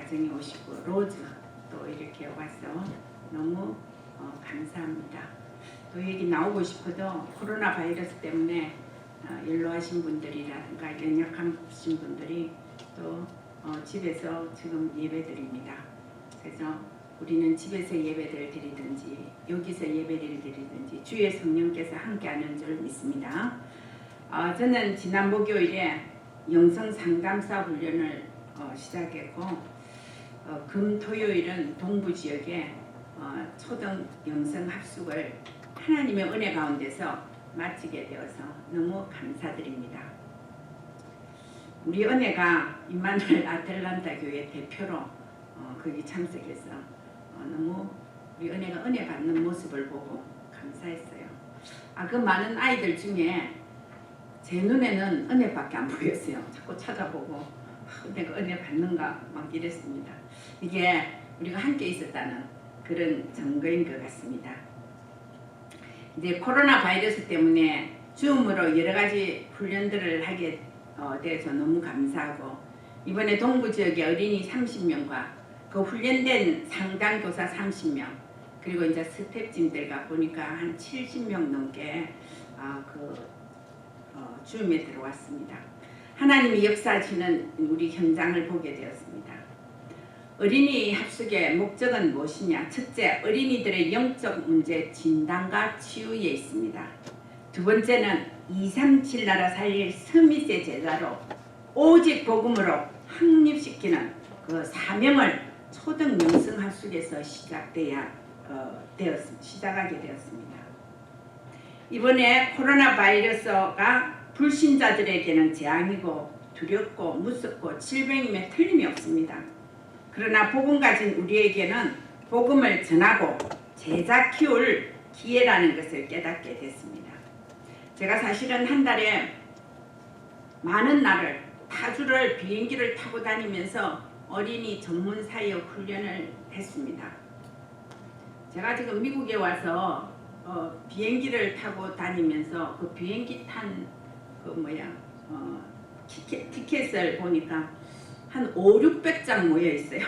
가정에 오시고 로즈 또 이렇게 와서 너무 감사합니다. 또 여기 나오고 싶어도 코로나 바이러스 때문에 연로하신 분들이라든가 연약하신 분들이 또 집에서 지금 예배드립니다. 그래서 우리는 집에서 예배를 드리든지 여기서 예배를 드리든지 주의 성령께서 함께하는 줄 믿습니다. 저는 지난 목요일에 영성 상담사 훈련을 시작했고 금 토요일은 동부 지역에 초등 영성 합숙을 하나님의 은혜 가운데서 마치게 되어서 너무 감사드립니다. 우리 은혜가 임마누엘 아틀란타 교회 대표로 거기 참석해서 너무 우리 은혜가 은혜 받는 모습을 보고 감사했어요. 그 많은 아이들 중에 제 눈에는 은혜밖에 안 보였어요. 자꾸 찾아보고 내가 은혜 받는가 막 이랬습니다. 이게 우리가 함께 있었다는 그런 증거인 것 같습니다. 이제 코로나 바이러스 때문에 줌으로 여러 가지 훈련들을 하게 돼서 너무 감사하고 이번에 동부 지역의 어린이 30명과 그 훈련된 상담교사 30명 그리고 이제 스태프진들과 보니까 한 70명 넘게 줌에 들어왔습니다. 하나님이 역사하시는 우리 현장을 보게 되었습니다. 어린이 합숙의 목적은 무엇이냐? 첫째, 어린이들의 영적 문제 진단과 치유에 있습니다. 두 번째는 237 나라 살릴 스미스의 제자로 오직 복음으로 확립시키는 그 사명을 초등 영성 합숙에서 시작하게 되었습니다. 이번에 코로나 바이러스가 불신자들에게는 재앙이고 두렵고 무섭고 질병임에 틀림이 없습니다. 그러나 복음 가진 우리에게는 복음을 전하고 제자 키울 기회라는 것을 깨닫게 됐습니다. 제가 사실은 한 달에 많은 날을 타주를 비행기를 타고 다니면서 어린이 전문 사역 훈련을 했습니다. 제가 지금 미국에 와서 비행기를 타고 다니면서 그 비행기 탄 티켓을 보니까 한 500~600장 모여 있어요.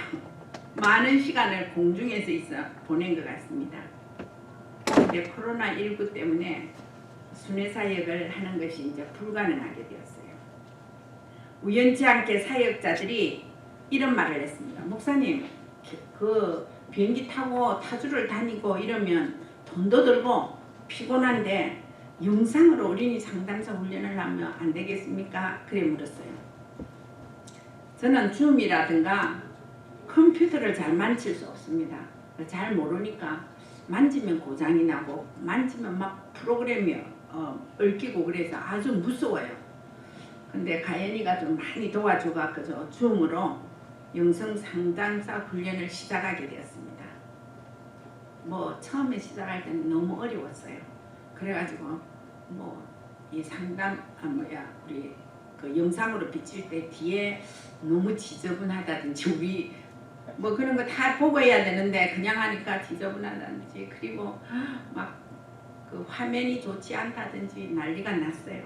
많은 시간을 공중에서 보낸 것 같습니다. 그런데 코로나19 때문에 순회 사역을 하는 것이 이제 불가능하게 되었어요. 우연치 않게 사역자들이 이런 말을 했습니다. 목사님, 그 비행기 타고 타주를 다니고 이러면 돈도 들고 피곤한데 영상으로 어린이 상담사 훈련을 하면 안 되겠습니까? 그래 물었어요. 저는 줌이라든가 컴퓨터를 잘 만질 수 없습니다. 잘 모르니까 만지면 고장이 나고 만지면 막 프로그램이 얽히고 그래서 아주 무서워요. 근데 가연이가 좀 많이 도와줘서 줌으로 영성 상담사 훈련을 시작하게 되었습니다. 처음에 시작할 때는 너무 어려웠어요. 그래가지고 이 상담 우리 그 영상으로 비칠 때 뒤에 너무 지저분하다든지 우리 그런 거 다 보고 해야 되는데 그냥 하니까 지저분하다든지 그리고 막 그 화면이 좋지 않다든지 난리가 났어요.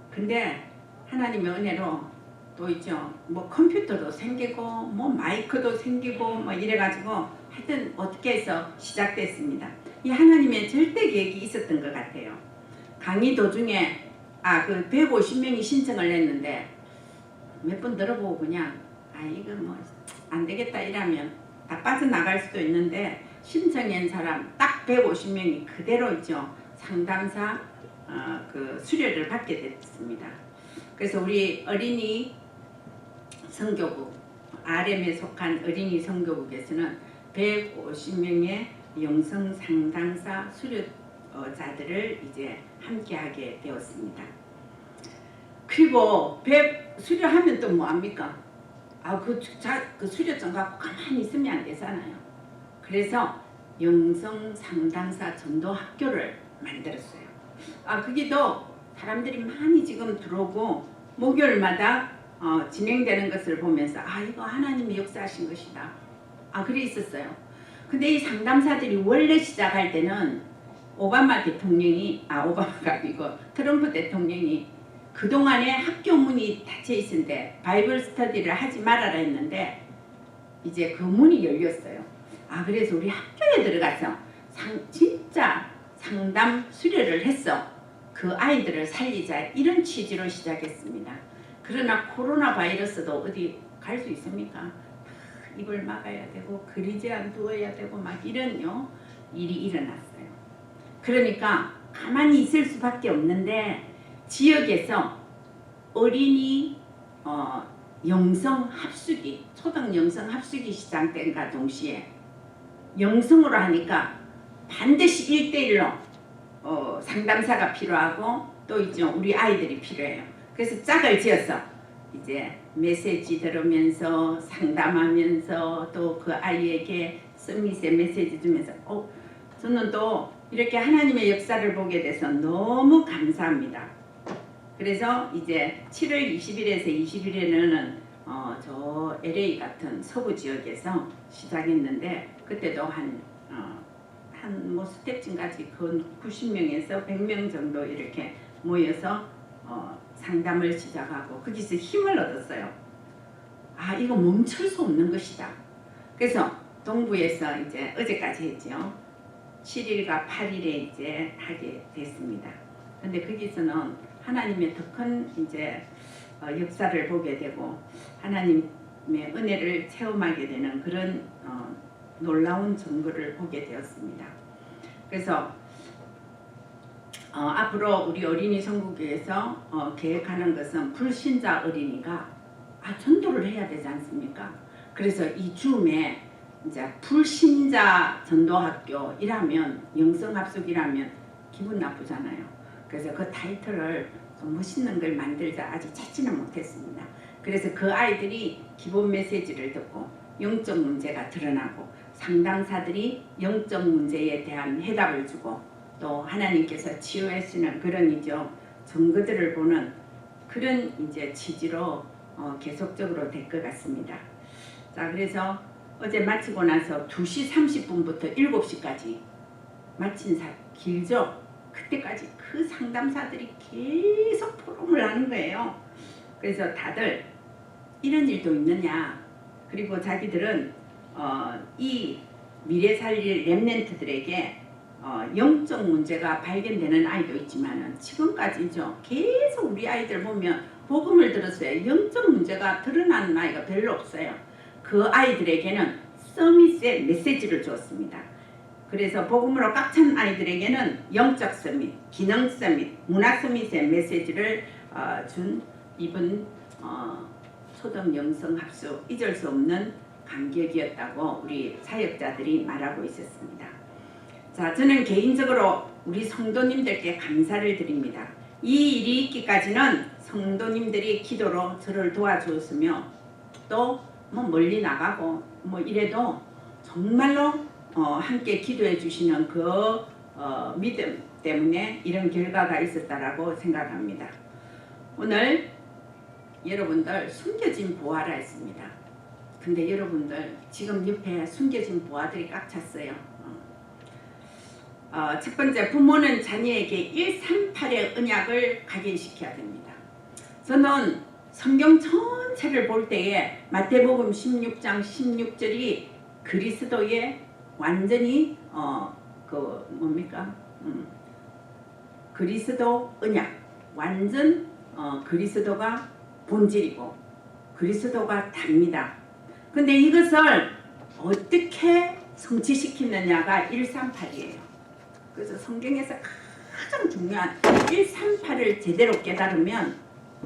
근데 하나님의 은혜로 또 있죠. 컴퓨터도 생기고 마이크도 생기고 이래가지고 하여튼 어떻게 해서 시작됐습니다. 이 하나님의 절대 계획이 있었던 것 같아요. 강의 도중에 그 150명이 신청을 했는데 몇 번 들어보고 그냥 이거 안 되겠다 이러면 다 빠져나갈 수도 있는데 신청한 사람 딱 150명이 그대로 있죠. 상담사 그 수료를 받게 됐습니다. 그래서 우리 어린이 선교국 RM에 속한 어린이 선교국에서는 150명의 영성 상담사 수료자들을 이제 함께하게 되었습니다. 그리고 수료하면 또 뭐합니까? 그 수료증 갖고 가만히 있으면 안 되잖아요. 그래서 영성 상담사 전도 학교를 만들었어요. 거기도 사람들이 많이 지금 들어오고 목요일마다 진행되는 것을 보면서 이거 하나님이 역사하신 것이다. 그래 있었어요. 근데 이 상담사들이 원래 시작할 때는 오바마가 아니고 트럼프 대통령이 그동안에 학교 문이 닫혀 있는데 바이블 스터디를 하지 말아라 했는데 이제 그 문이 열렸어요. 아, 그래서 우리 학교에 들어가서 진짜 상담 수료를 했어. 그 아이들을 살리자, 이런 취지로 시작했습니다. 그러나 코로나 바이러스도 어디 갈 수 있습니까? 입을 막아야 되고 거리 제한 두어야 되고 막 이런 일이 일어났어요. 그러니까 가만히 있을 수밖에 없는데 지역에서 어린이 영성 합숙이, 초등 영성 합숙이 시작된과 동시에 영성으로 하니까 반드시 1대1로 상담사가 필요하고 또 이제 우리 아이들이 필요해요. 그래서 짝을 지어서 이제 메시지 들으면서 상담하면서 또 그 아이에게 서밋에 메시지 주면서 저는 또 이렇게 하나님의 역사를 보게 돼서 너무 감사합니다. 그래서 이제 7월 20일에서 20일에는 저 LA 같은 서부 지역에서 시작했는데 그때도 한 뭐 스텝층까지 근 90명에서 100명 정도 이렇게 모여서 상담을 시작하고 거기서 힘을 얻었어요. 아, 이거 멈출 수 없는 것이다. 그래서 동부에서 이제 어제까지 했죠. 7일과 8일에 이제 하게 됐습니다. 근데 거기서는 하나님의 더 큰 이제 역사를 보게 되고 하나님의 은혜를 체험하게 되는 그런 놀라운 증거를 보게 되었습니다. 그래서 앞으로 우리 어린이 선구교에서 계획하는 것은 불신자 어린이가 전도를 해야 되지 않습니까? 그래서 이 줌에 이제 불신자 전도학교 이라면 영성합숙이라면 기분 나쁘잖아요. 그래서 그 타이틀을 좀 멋있는 걸 만들자 아직 찾지는 못했습니다. 그래서 그 아이들이 기본 메시지를 듣고 영적 문제가 드러나고 상담사들이 영적 문제에 대한 해답을 주고 또 하나님께서 치유하시는 그런 증거들을 보는 그런 이제 취지로 계속적으로 될 것 같습니다. 자, 그래서 어제 마치고 나서 2시 30분부터 7시까지 마친 길죠? 그때까지 그 상담사들이 계속 포럼을 하는 거예요. 그래서 다들 이런 일도 있느냐, 그리고 자기들은 이 미래 살릴 렘넌트들에게 영적 문제가 발견되는 아이도 있지만 지금까지죠. 계속 우리 아이들 보면 복음을 들었어요. 영적 문제가 드러나는 아이가 별로 없어요. 그 아이들에게는 서밋의 메시지를 주었습니다. 그래서 복음으로 꽉 찬 아이들에게는 영적 서밋, 기능 서밋, 문화 서밋의 메시지를 준 이번 초등 영성 합숙 잊을 수 없는 감격이었다고 우리 사역자들이 말하고 있었습니다. 자, 저는 개인적으로 우리 성도님들께 감사를 드립니다. 이 일이 있기까지는 성도님들이 기도로 저를 도와주었으며 또 뭐 멀리 나가고 뭐 이래도 정말로 함께 기도해 주시는 그 믿음 때문에 이런 결과가 있었다라고 생각합니다. 오늘 여러분들 숨겨진 보화라 했습니다. 근데 여러분들 지금 옆에 숨겨진 보화들이 꽉 찼어요. 첫 번째, 부모는 자녀에게 138의 언약을 각인시켜야 됩니다. 저는 성경 전체를 볼 때에 마태복음 16장 16절이 그리스도의 완전히 그리스도 언약, 완전 그리스도가 본질이고 그리스도가 답니다. 근데 이것을 어떻게 성취시키느냐가 138이에요. 그래서 성경에서 가장 중요한 138을 제대로 깨달으면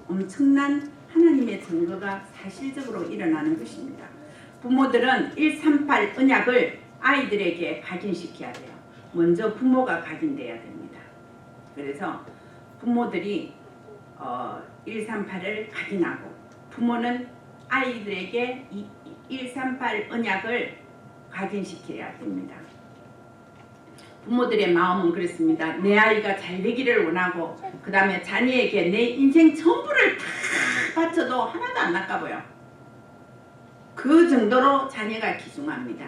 엄청난 하나님의 증거가 사실적으로 일어나는 것입니다. 부모들은 138 언약을 아이들에게 각인시켜야 돼요. 먼저 부모가 각인돼야 됩니다. 그래서 부모들이 138을 각인하고 부모는 아이들에게 138 언약을 각인시켜야 됩니다. 부모들의 마음은 그렇습니다. 내 아이가 잘 되기를 원하고 그 다음에 자녀에게 내 인생 전부를 다 바쳐도 하나도 안 아까워요. 그 정도로 자녀가 귀중합니다.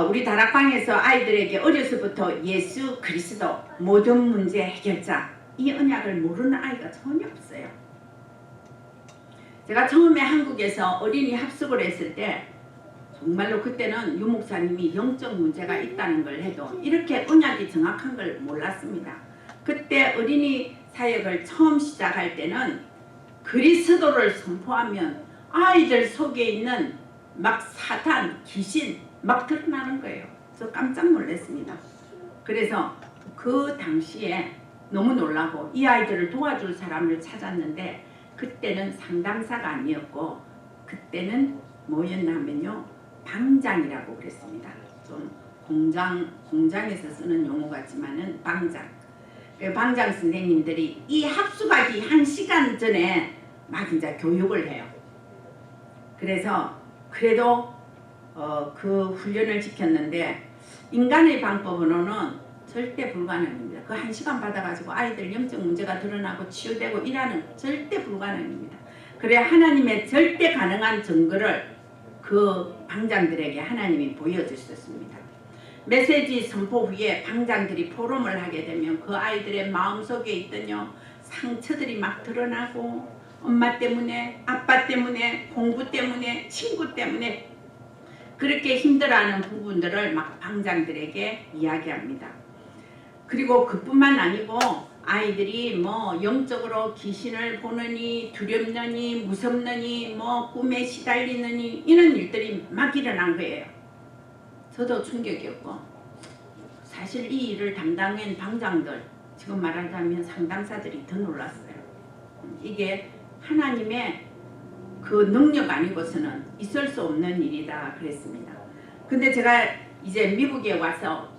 우리 다락방에서 아이들에게 어려서부터 예수 그리스도 모든 문제 해결자 이 언약을 모르는 아이가 전혀 없어요. 제가 처음에 한국에서 어린이 합숙을 했을 때 정말로 그때는 유 목사님이 영적 문제가 있다는 걸 해도 이렇게 언약이 정확한 걸 몰랐습니다. 그때 어린이 사역을 처음 시작할 때는 그리스도를 선포하면 아이들 속에 있는 막 사탄, 귀신 막 드러나는 거예요. 저 깜짝 놀랐습니다. 그래서 그 당시에 너무 놀라고 이 아이들을 도와줄 사람을 찾았는데 그때는 상담사가 아니었고 그때는 뭐였냐면요. 방장이라고 그랬습니다. 좀 공장에서 쓰는 용어 같지만은 방장. 방장 선생님들이 이 합숙하기 1시간 전에 막 이제 교육을 해요. 그래서 그래도 그 훈련을 지켰는데 인간의 방법으로는 절대 불가능입니다. 그 1시간 받아가지고 아이들 영적 문제가 드러나고 치유되고 이라는 절대 불가능입니다. 그래 하나님의 절대 가능한 증거를 그 방장들에게 하나님이 보여주셨습니다. 메시지 선포 후에 방장들이 포럼을 하게 되면 그 아이들의 마음속에 있던 상처들이 막 드러나고 엄마 때문에 아빠 때문에 공부 때문에 친구 때문에 그렇게 힘들어하는 부분들을 막 방장들에게 이야기합니다. 그리고 그뿐만 아니고 아이들이 뭐 영적으로 귀신을 보느니 두렵느니 무섭느니 뭐 꿈에 시달리느니 이런 일들이 막 일어난 거예요. 저도 충격이었고 사실 이 일을 담당한 방장들 지금 말하자면 상담사들이 더 놀랐어요. 이게 하나님의 그 능력 아니고서는 있을 수 없는 일이다 그랬습니다. 근데 제가 이제 미국에 와서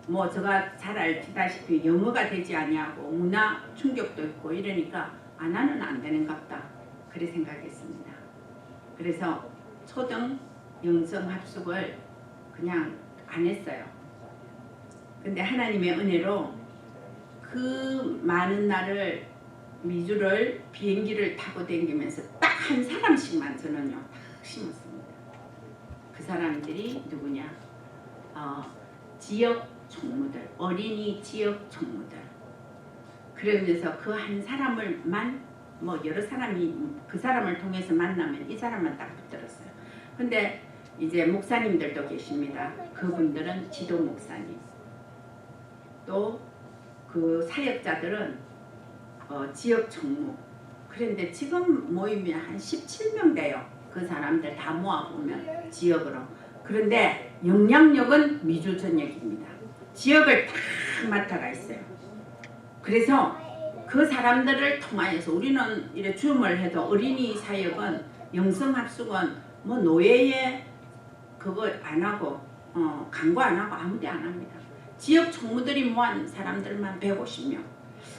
뭐 제가 잘 알다시피 영어가 되지 아니하고 문화 충격도 있고 이러니까 나는 안 되는갑다 그래 생각했습니다. 그래서 초등 영성 합숙을 그냥 안 했어요. 근데 하나님의 은혜로 그 많은 날을 미주를 비행기를 타고 다니면서 딱 한 사람씩만 저는요 딱 심었습니다. 그 사람들이 누구냐? 지역 총무들, 어린이 지역 총무들. 그러면서 그 한 사람을만 뭐 여러 사람이 그 사람을 통해서 만나면 이 사람만 딱 붙들었어요. 근데 이제 목사님들도 계십니다. 그분들은 지도 목사님. 또 그 사역자들은 지역 총무. 그런데 지금 모이면 한 17명 돼요. 그 사람들 다 모아보면 지역으로. 그런데 영향력은 미주 전역입니다. 지역을 다 맡아가 있어요. 그래서 그 사람들을 통하여서 우리는 이렇게 주음을 해도 어린이 사역은 영성합숙은 뭐 노예에 그거 안 하고 광고 안 하고 아무데 안 합니다. 지역 총무들이 모은 사람들만 150명.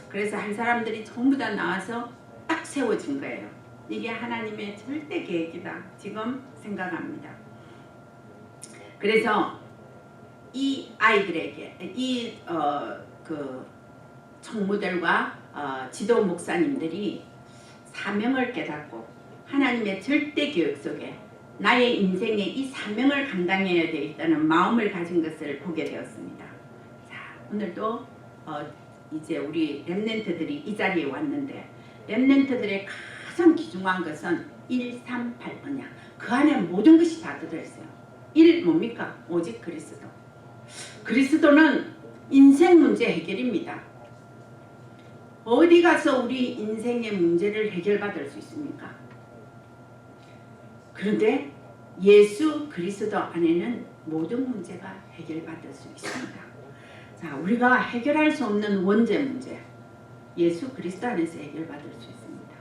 그래서 한 사람들이 전부 다 나와서 딱 세워진 거예요. 이게 하나님의 절대 계획이다. 지금 생각합니다. 그래서 이 아이들에게 그 총무들과 지도 목사님들이 사명을 깨닫고 하나님의 절대 계획 속에 나의 인생에 이 사명을 감당해야 되겠다는 마음을 가진 것을 보게 되었습니다. 자, 오늘도 이제 우리 렘넌트들이 이 자리에 왔는데 렘넌트들의 가장 귀중한 것은 138언약. 그 안에 모든 것이 다 들어있어요. 1 뭡니까? 오직 그리스도. 그리스도는 인생 문제 해결입니다. 어디 가서 우리 인생의 문제를 해결받을 수 있습니까? 그런데 예수 그리스도 안에는 모든 문제가 해결받을 수 있습니다. 자, 우리가 해결할 수 없는 원죄 문제, 예수 그리스도 안에서 해결받을 수 있습니다.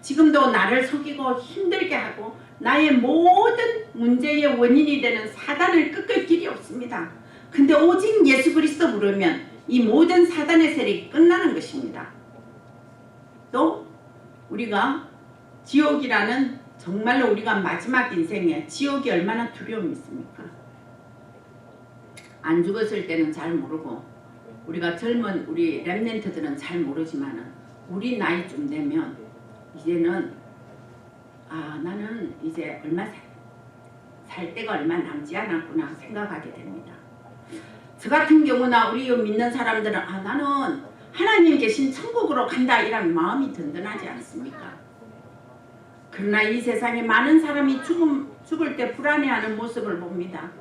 지금도 나를 속이고 힘들게 하고 나의 모든 문제의 원인이 되는 사단을 꺾을 길이 없습니다. 근데 오직 예수 그리스도 부르면 이 모든 사단의 세력이 끝나는 것입니다. 또 우리가 지옥이라는 정말로 우리가 마지막 인생에 지옥이 얼마나 두려움이 있습니까? 안 죽었을 때는 잘 모르고 우리가 젊은 우리 렘넌트들은 잘 모르지만은 우리 나이쯤 되면 이제는 나는 이제 얼마 살 때가 얼마 남지 않았구나 생각하게 됩니다. 저 같은 경우나 우리 믿는 사람들은 나는 하나님 계신 천국으로 간다 이런 마음이 든든하지 않습니까? 그러나 이 세상에 많은 사람이 죽을 때 불안해하는 모습을 봅니다.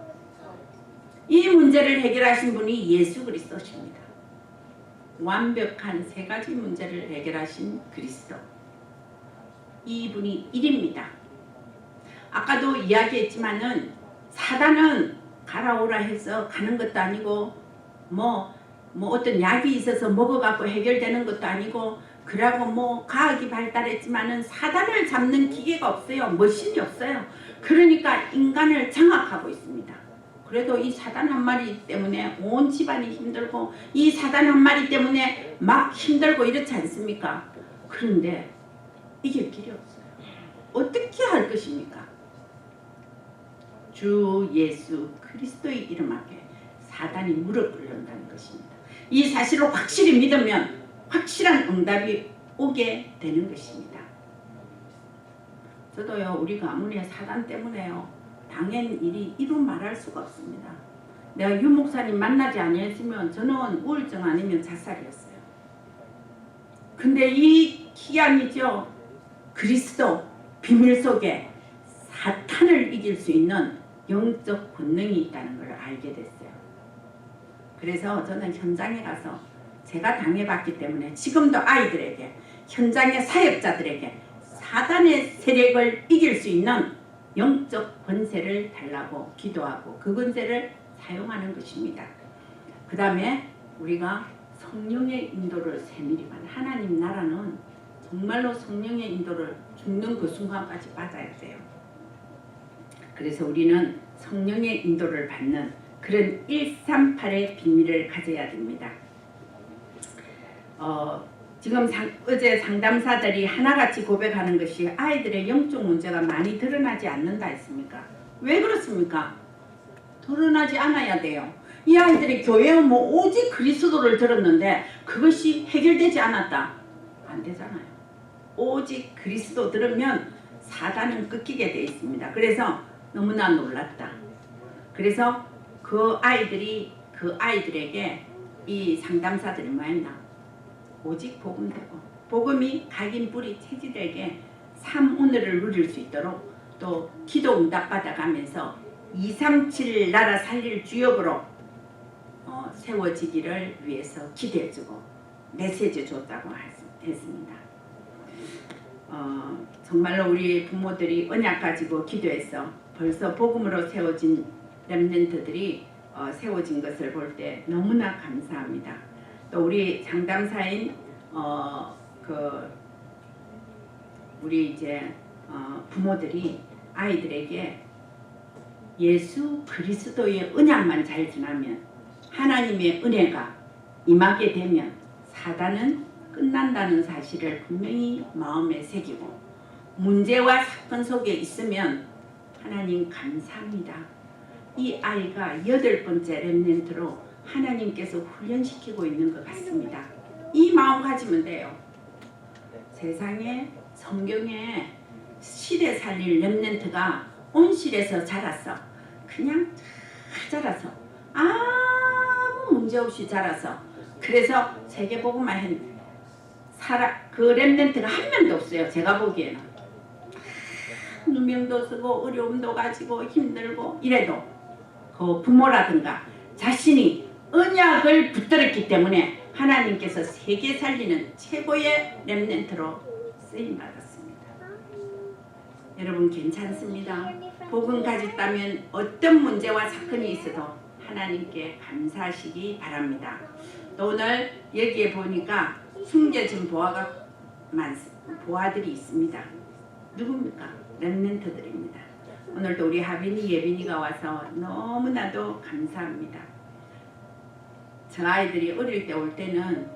이 문제를 해결하신 분이 예수 그리스도십니다. 완벽한 세 가지 문제를 해결하신 그리스도. 이분이 1입니다. 아까도 이야기했지만은 사단은 가라 오라 해서 가는 것도 아니고 뭐 어떤 약이 있어서 먹어갖고 해결되는 것도 아니고 그러고 뭐 과학이 발달했지만은 사단을 잡는 기계가 없어요. 머신이 없어요. 그러니까 인간을 장악하고 있습니다. 그래도 이 사단 한 마리 때문에 온 집안이 힘들고 이 사단 한 마리 때문에 막 힘들고 이렇지 않습니까? 그런데 이길 길이 없어요. 어떻게 할 것입니까? 주 예수 그리스도의 이름 앞에 사단이 무릎 꿇는다는 것입니다. 이 사실을 확실히 믿으면 확실한 응답이 오게 되는 것입니다. 저도요, 우리가 아무리 사단 때문에요 당한 일이 이루 말할 수가 없습니다. 내가 유 목사님 만나지 아니했으면 저는 우울증 아니면 자살이었어요. 근데 이 기암이죠. 그리스도 비밀 속에 사탄을 이길 수 있는 영적 권능이 있다는 걸 알게 됐어요. 그래서 저는 현장에 가서 제가 당해봤기 때문에 지금도 아이들에게 현장의 사역자들에게 사단의 세력을 이길 수 있는 영적 권세를 달라고 기도하고 그 권세를 사용하는 것입니다. 그 다음에 우리가 성령의 인도를 세밀히만 하나님 나라는 정말로 성령의 인도를 죽는 그 순간까지 받아야 돼요. 그래서 우리는 성령의 인도를 받는 그런 138의 비밀을 가져야 됩니다. 지금 어제 상담사들이 하나같이 고백하는 것이 아이들의 영적 문제가 많이 드러나지 않는다 했습니까? 왜 그렇습니까? 드러나지 않아야 돼요. 이 아이들이 교회에 오직 그리스도를 들었는데 그것이 해결되지 않았다. 안 되잖아요. 오직 그리스도 들으면 사단은 끊기게 돼 있습니다. 그래서 너무나 놀랐다. 그래서 그 아이들에게 이 상담사들이 뭐 했나? 오직 복음 되고 복음이 각인 뿌리 체질에게 삶 오늘을 누릴 수 있도록 또 기도 응답 받아가면서 237 나라 살릴 주역으로 세워지기를 위해서 기대해주고 메시지 줬다고 했습니다. 정말로 우리 부모들이 언약 가지고 기도해서 벌써 복음으로 세워진 렘넌트들이 세워진 것을 볼 때 너무나 감사합니다. 또 우리 상담사인 우리 이제 부모들이 아이들에게 예수 그리스도의 언약만 잘 지나면 하나님의 은혜가 임하게 되면 사단은 끝난다는 사실을 분명히 마음에 새기고 문제와 사건 속에 있으면 하나님 감사합니다. 이 아이가 8번째 렘넌트로 하나님께서 훈련시키고 있는 것 같습니다. 이 마음 가지면 돼요. 세상에 성경에 실에 살릴 렘넌트가 온실에서 자라서 그냥 잘 자라서 아무 문제없이 자라서 그래서 세계복음만 그 렘넌트가 한 명도 없어요. 제가 보기에는 누명도 쓰고 어려움도 가지고 힘들고 이래도 그 부모라든가 자신이 언약을 붙들었기 때문에 하나님께서 세계 살리는 최고의 렘넌트로 쓰임받았습니다. 여러분 괜찮습니다. 복음 가졌다면 어떤 문제와 사건이 있어도 하나님께 감사하시기 바랍니다. 또 오늘 여기에 보니까 숨겨진 보아들이 있습니다. 누굽니까? 렘넌트들입니다. 오늘도 우리 하빈이 예빈이가 와서 너무나도 감사합니다. 저 아이들이 어릴 때 올 때는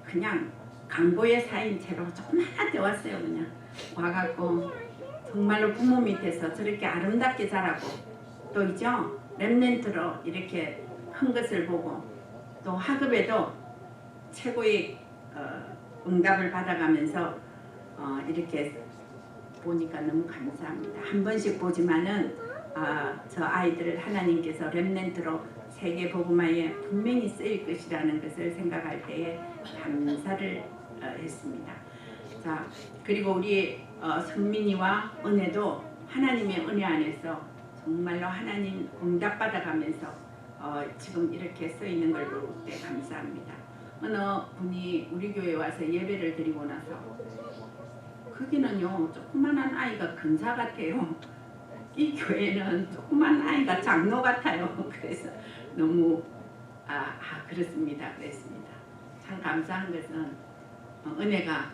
그냥 강보의 사인 채로 조그맣게 왔어요. 그냥 와갖고 정말로 부모 밑에서 저렇게 아름답게 자라고 또 있죠. 렘넌트로 이렇게 큰 것을 보고 또 학업에도 최고의 응답을 받아가면서 이렇게 보니까 너무 감사합니다. 한 번씩 보지만은 저 아이들을 하나님께서 렘넌트로 세계 복음화에 분명히 쓰일 것이라는 것을 생각할 때에 감사를 했습니다. 자, 그리고 우리 선민이와 은혜도 하나님의 은혜 안에서 정말로 하나님 응답받아가면서 지금 이렇게 써 있는 걸 볼 때 감사합니다. 어느 분이 우리 교회에 와서 예배를 드리고 나서 거기는요 조그만한 아이가 근사 같아요. 이 교회는 조그만 아이가 장로 같아요. 그래서 너무 그렇습니다. 그랬습니다. 참 감사한 것은 은혜가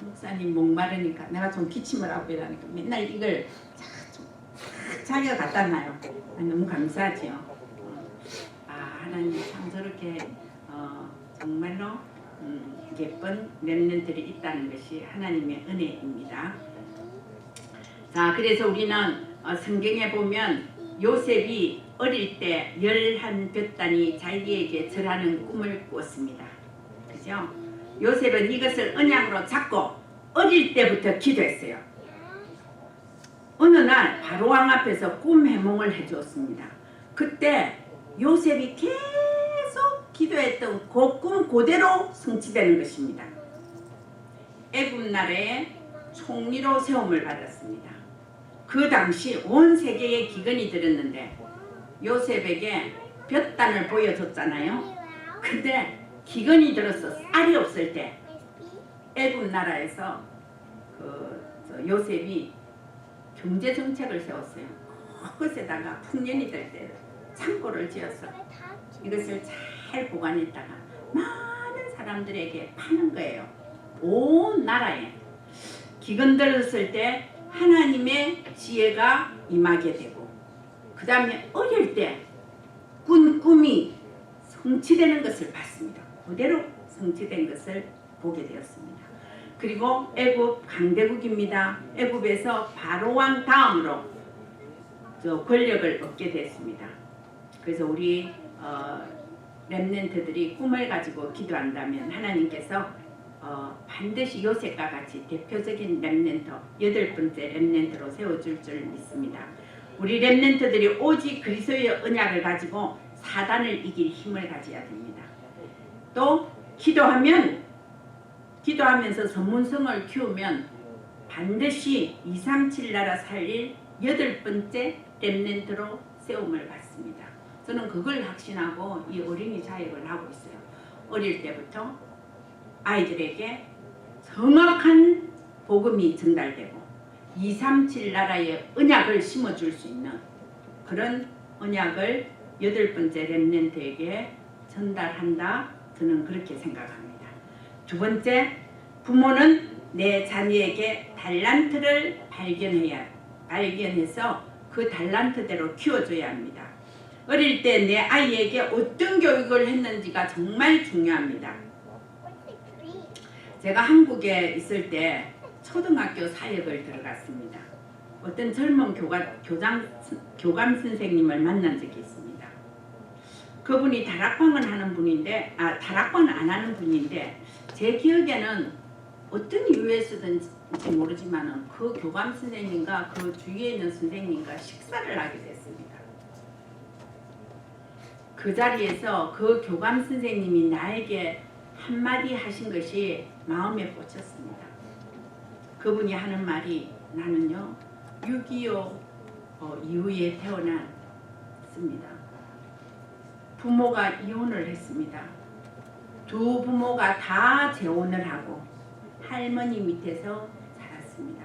목사님 목마르니까 내가 좀 기침을 하고 이러니까 맨날 이걸 자기가 갖다 놔요. 너무 감사하지요. 하나님 참 저렇게 정말로 예쁜 렘넌트들이 있다는 것이 하나님의 은혜입니다. 자, 그래서 우리는 성경에 보면 요셉이 어릴 때 11볕단이 자기에게 절하는 꿈을 꾸었습니다. 그죠? 요셉은 이것을 언약으로 잡고 어릴 때부터 기도했어요. 어느 날 바로왕 앞에서 꿈 해몽을 해주었습니다. 그때 요셉이 계속 기도했던 그 꿈 그대로 성취되는 것입니다. 애굽 나라의 총리로 세움을 받았습니다. 그 당시 온 세계에 기근이 들었는데 요셉에게 볕단을 보여줬잖아요. 근데 기근이 들어서 쌀이 없을 때 애굽 나라에서 요셉이 경제 정책을 세웠어요. 그것에다가 풍년이 될 때 창고를 지어서 이것을 잘 보관했다가 많은 사람들에게 파는 거예요. 온 나라에 기근 들었을 때 하나님의 지혜가 임하게 되고, 그 다음에 어릴 때 꾼 꿈이 성취되는 것을 봤습니다. 그대로 성취된 것을 보게 되었습니다. 그리고 애굽 강대국입니다. 애굽에서 바로왕 다음으로 권력을 얻게 됐습니다. 그래서 우리 렘넌트들이 꿈을 가지고 기도한다면 하나님께서 반드시 요셉과 같이 대표적인 렘넌트 8번째 렘넌트로 세워줄 줄 믿습니다. 우리 렘넌트들이 오직 그리스도의 언약을 가지고 사단을 이길 힘을 가져야 됩니다. 또 기도하면서 선문성을 키우면 반드시 237 나라 살릴 8번째 렘넌트로 세움을 받습니다. 저는 그걸 확신하고 이 어린이 사역을 하고 있어요. 어릴 때부터 아이들에게 정확한 복음이 전달되고 237 나라의 언약을 심어줄 수 있는 그런 언약을 8번째 렘넌트에게 전달한다. 저는 그렇게 생각합니다. 두 번째, 부모는 내 자녀에게 달란트를 발견해서 그 달란트대로 키워줘야 합니다. 어릴 때 내 아이에게 어떤 교육을 했는지가 정말 중요합니다. 제가 한국에 있을 때 초등학교 사역을 들어갔습니다. 어떤 젊은 교감 선생님을 만난 적이 있습니다. 그분이 다락방을 하는 분인데, 다락방은 안 하는 분인데, 제 기억에는 어떤 이유에서든지 모르지만은 그 교감 선생님과 그 주위에 있는 선생님과 식사를 하게 됐습니다. 그 자리에서 그 교감 선생님이 나에게 한마디 하신 것이 마음에 꽂혔습니다. 그분이 하는 말이, 나는요 6.25 이후에 태어났습니다. 부모가 이혼을 했습니다. 두 부모가 다 재혼을 하고 할머니 밑에서 자랐습니다.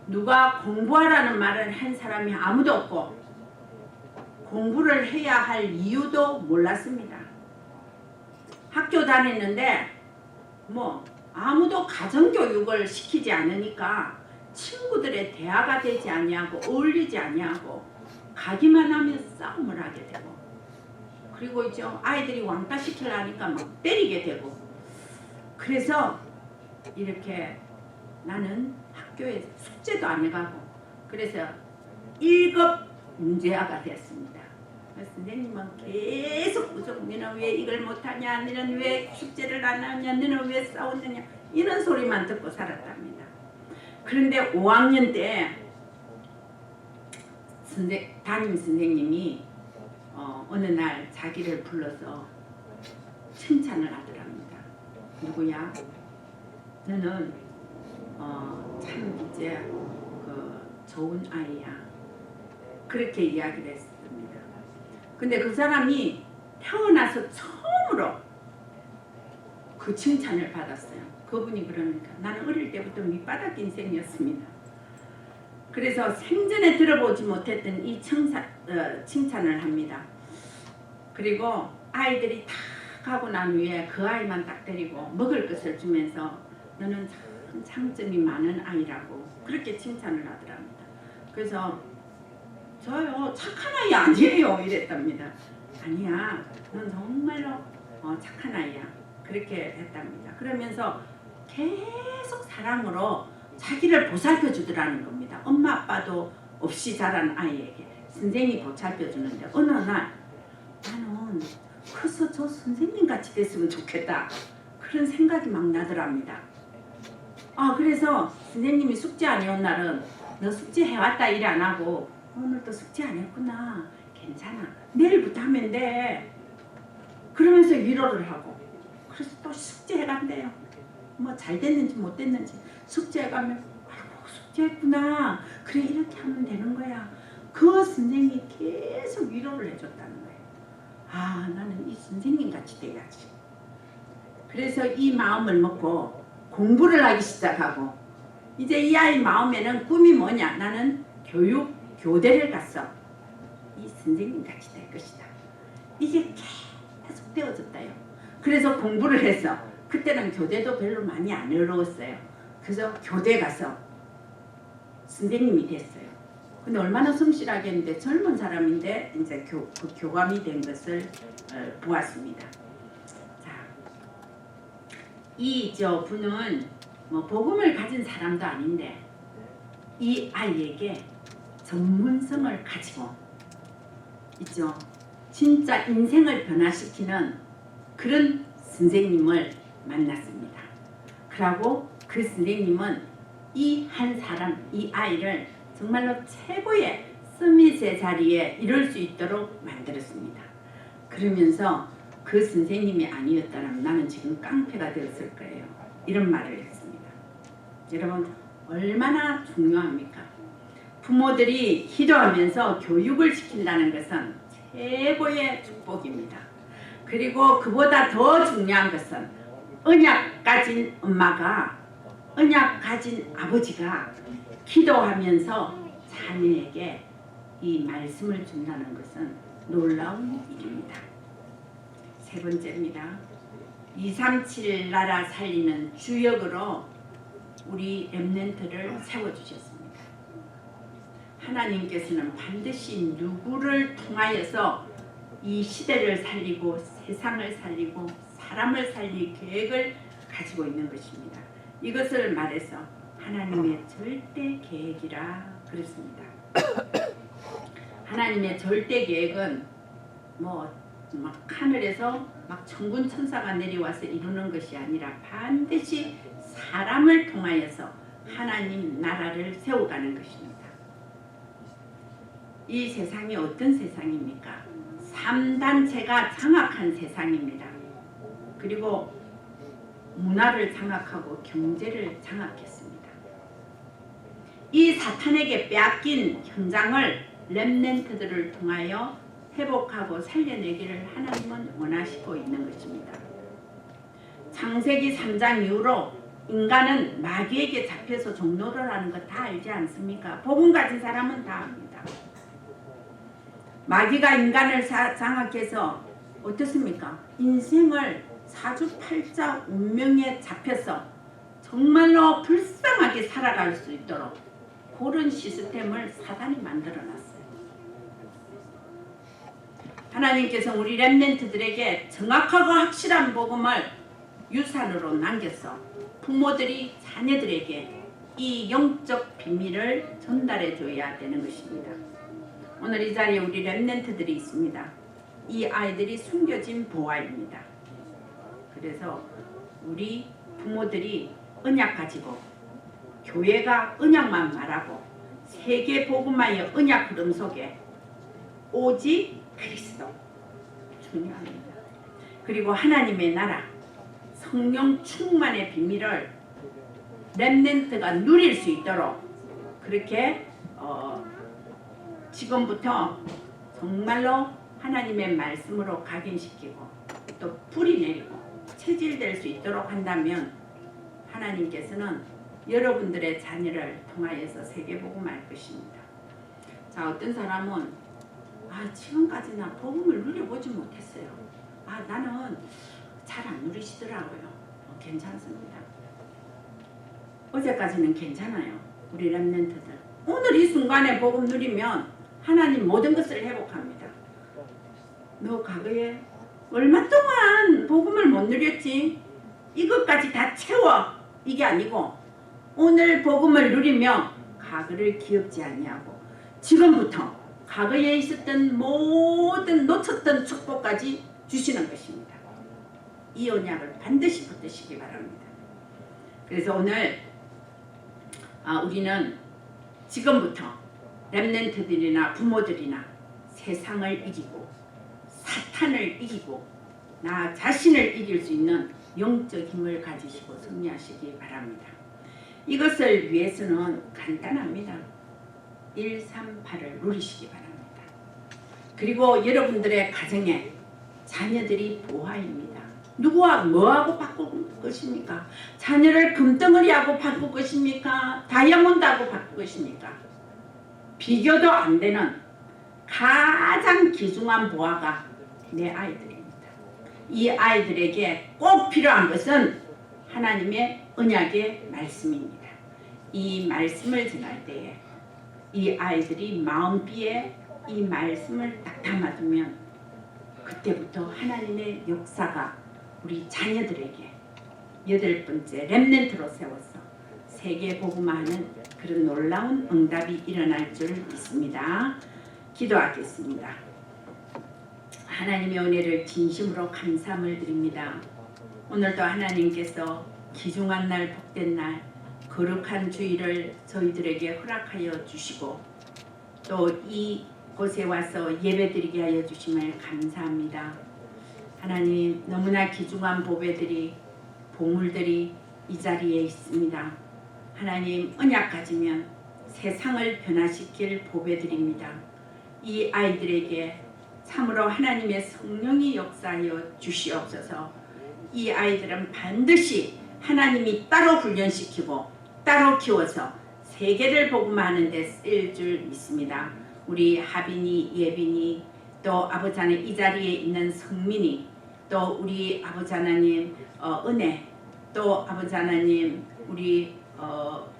누가 공부하라는 말을 한 사람이 아무도 없고 공부를 해야 할 이유도 몰랐습니다. 학교 다녔는데 아무도 가정교육을 시키지 않으니까 친구들의 대화가 되지 아니하고 어울리지 아니하고 가기만 하면 싸움을 하게 되고, 그리고 이제 아이들이 왕따 시키려니까 막 때리게 되고, 그래서 이렇게 나는 학교에 숙제도 안 해가고 그래서 1급 문제아가 됐습니다. 선생님은 계속 무조건 너는 왜 이걸 못하냐, 너는 왜 숙제를 안 하냐, 너는 왜 싸웠느냐, 이런 소리만 듣고 살았답니다. 그런데 5학년 때 담임 선생님이 어느 날 자기를 불러서 칭찬을 하더랍니다. 누구야? 너는 참 이제 좋은 아이야. 그렇게 이야기를 했습니다. 근데 그 사람이 태어나서 처음으로 그 칭찬을 받았어요. 그분이 그러니까 나는 어릴 때부터 밑바닥 인생이었습니다. 그래서 생전에 들어보지 못했던 이 칭찬을 합니다. 그리고 아이들이 다 가고 난 후에 그 아이만 딱 데리고 먹을 것을 주면서 너는 참 장점이 많은 아이라고 그렇게 칭찬을 하더랍니다. 그래서 저요 착한 아이 아니에요 이랬답니다. 아니야 넌 정말로 착한 아이야 그렇게 했답니다. 그러면서 계속 사랑으로 자기를 보살펴 주더라는 겁니다. 엄마 아빠도 없이 자란 아이에게 선생님이 보살펴 주는데 어느 날 나는 커서 저 선생님 같이 됐으면 좋겠다 그런 생각이 막 나더랍니다. 그래서 선생님이 숙제 안 해온 날은 너 숙제 해왔다 일 안 하고 오늘 또 숙제 안 했구나 괜찮아 내일부터 하면 돼 그러면서 위로를 하고 그래서 또 숙제 해간대요. 뭐 잘 됐는지 못 됐는지 숙제 해가면 아이고 숙제했구나 그래 이렇게 하면 되는 거야. 그 선생님이 계속 위로를 해줬다는 거예요. 나는 이 선생님 같이 돼야지. 그래서 이 마음을 먹고 공부를 하기 시작하고 이제 이 아이 마음에는 꿈이 뭐냐 나는 교대를 갔어 이 선생님 같이 될 것이다. 이게 계속 되어졌다요. 그래서 공부를 해서 그때는 교대도 별로 많이 안 어려웠어요. 그래서 교대 가서 선생님이 됐어요. 근데 얼마나 성실하게 했는데 젊은 사람인데 이제 교감이 된 것을 보았습니다. 자, 이 분은 뭐 복음을 가진 사람도 아닌데 이 아이에게 전문성을 가지고 있죠. 진짜 인생을 변화시키는 그런 선생님을 만났습니다. 그리고 그 선생님은 이 한 사람, 이 아이를 정말로 최고의 스미스의 자리에 이룰 수 있도록 만들었습니다. 그러면서 그 선생님이 아니었다면 나는 지금 깡패가 되었을 거예요. 이런 말을 했습니다. 여러분 얼마나 중요합니까? 부모들이 기도하면서 교육을 시킨다는 것은 최고의 축복입니다. 그리고 그보다 더 중요한 것은 언약 가진 엄마가 언약 가진 아버지가 기도하면서 자녀에게 이 말씀을 준다는 것은 놀라운 일입니다. 세 번째입니다. 237 나라 살리는 주역으로 우리 렘넌트를 세워주셨습니다. 하나님께서는 반드시 누구를 통하여서 이 시대를 살리고 세상을 살리고 사람을 살릴 계획을 가지고 있는 것입니다. 이것을 말해서 하나님의 절대 계획이라 그랬습니다. 하나님의 절대 계획은 막 하늘에서 막 천군 천사가 내려와서 이루는 것이 아니라 반드시 사람을 통하여서 하나님 나라를 세워가는 것입니다. 이 세상이 어떤 세상입니까? 3단체가 장악한 세상입니다. 그리고 문화를 장악하고 경제를 장악했습니다. 이 사탄에게 빼앗긴 현장을 렘넌트들을 통하여 회복하고 살려내기를 하나님은 원하시고 있는 것입니다. 창세기 3장 이후로 인간은 마귀에게 잡혀서 종노를 하는 거 다 알지 않습니까? 복음 가진 사람은 다 압니다. 마귀가 인간을 장악해서 어떻습니까? 인생을 사주팔자 운명에 잡혀서 정말로 불쌍하게 살아갈 수 있도록 그런 시스템을 사단이 만들어놨어요. 하나님께서 우리 렘넌트들에게 정확하고 확실한 복음을 유산으로 남겨서 부모들이 자녀들에게 이 영적 비밀을 전달해 줘야 되는 것입니다. 오늘 이 자리에 우리 렘넌트들이 있습니다. 이 아이들이 숨겨진 보화입니다. 그래서 우리 부모들이 언약 가지고 교회가 언약만 말하고 세계 복음화의 언약 흐름 속에 오직 그리스도 중요합니다. 그리고 하나님의 나라 성령 충만의 비밀을 렘넌트가 누릴 수 있도록 그렇게 지금부터 정말로 하나님의 말씀으로 각인시키고 또 뿌리 내리고 체질될 수 있도록 한다면 하나님께서는 여러분들의 자녀를 통하여서 세계복음할 것입니다. 자, 어떤 사람은 지금까지 나 복음을 누려보지 못했어요. 나는 잘 안 누리시더라고요. 괜찮습니다. 어제까지는 괜찮아요. 우리 렘넌트들. 오늘 이 순간에 복음 누리면 하나님 모든 것을 회복합니다. 너 과거에 얼마 동안 복음을 못 누렸지? 이것까지 다 채워. 이게 아니고 오늘 복음을 누리며 과거를 기억지 아니하고 지금부터 과거에 있었던 모든 놓쳤던 축복까지 주시는 것입니다. 이 언약을 반드시 붙드시기 바랍니다. 그래서 오늘 우리는 지금부터 렘넌트들이나 부모들이나 세상을 이기고 사탄을 이기고 나 자신을 이길 수 있는 영적 힘을 가지시고 승리하시기 바랍니다. 이것을 위해서는 간단합니다. 138을 누리시기 바랍니다. 그리고 여러분들의 가정에 자녀들이 보화입니다. 누구와 뭐하고 바꿀 것입니까? 자녀를 금덩어리하고 바꿀 것입니까? 다이아몬드하고 바꿀 것입니까? 비교도 안 되는 가장 귀중한 보화가 내 아이들입니다. 이 아이들에게 꼭 필요한 것은 하나님의 언약의 말씀입니다. 이 말씀을 전할 때에 이 아이들이 마음비에 이 말씀을 딱 담아두면 그때부터 하나님의 역사가 우리 자녀들에게 8번째 렘넌트로 세워서 세계 복음화하는 그런 놀라운 응답이 일어날 줄 믿습니다. 기도하겠습니다. 하나님의 은혜를 진심으로 감사함을 드립니다. 오늘도 하나님께서 귀중한 날 복된 날 거룩한 주일을 저희들에게 허락하여 주시고 또 이곳에 와서 예배드리게 하여 주심을 감사합니다. 하나님 너무나 귀중한 보배들이 보물들이 이 자리에 있습니다. 하나님 언약 가지면 세상을 변화시킬 보배들입니다. 이 아이들에게 참으로 하나님의 성령이 역사하여 주시옵소서. 이 아이들은 반드시 하나님이 따로 훈련시키고 따로 키워서 세계를 복음하는 데 쓰일 줄 믿습니다. 우리 하빈이, 예빈이, 또 아버지 하나님 이 자리에 있는 성민이, 또 우리 아버지 하나님 은혜, 또 아버지 하나님 우리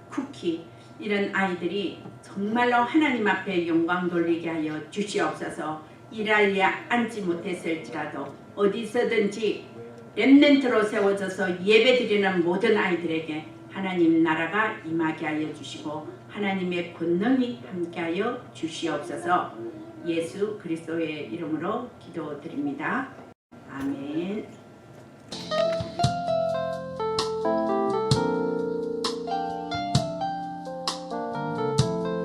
쿠키, 이런 아이들이 정말로 하나님 앞에 영광 돌리게 하여 주시옵소서. 이 자리에 앉지 못했을지라도 어디서든지 렘넌트로 세워져서 예배드리는 모든 아이들에게 하나님 나라가 임하게 하여 주시고 하나님의 권능이 함께하여 주시옵소서. 예수 그리스도의 이름으로 기도드립니다. 아멘.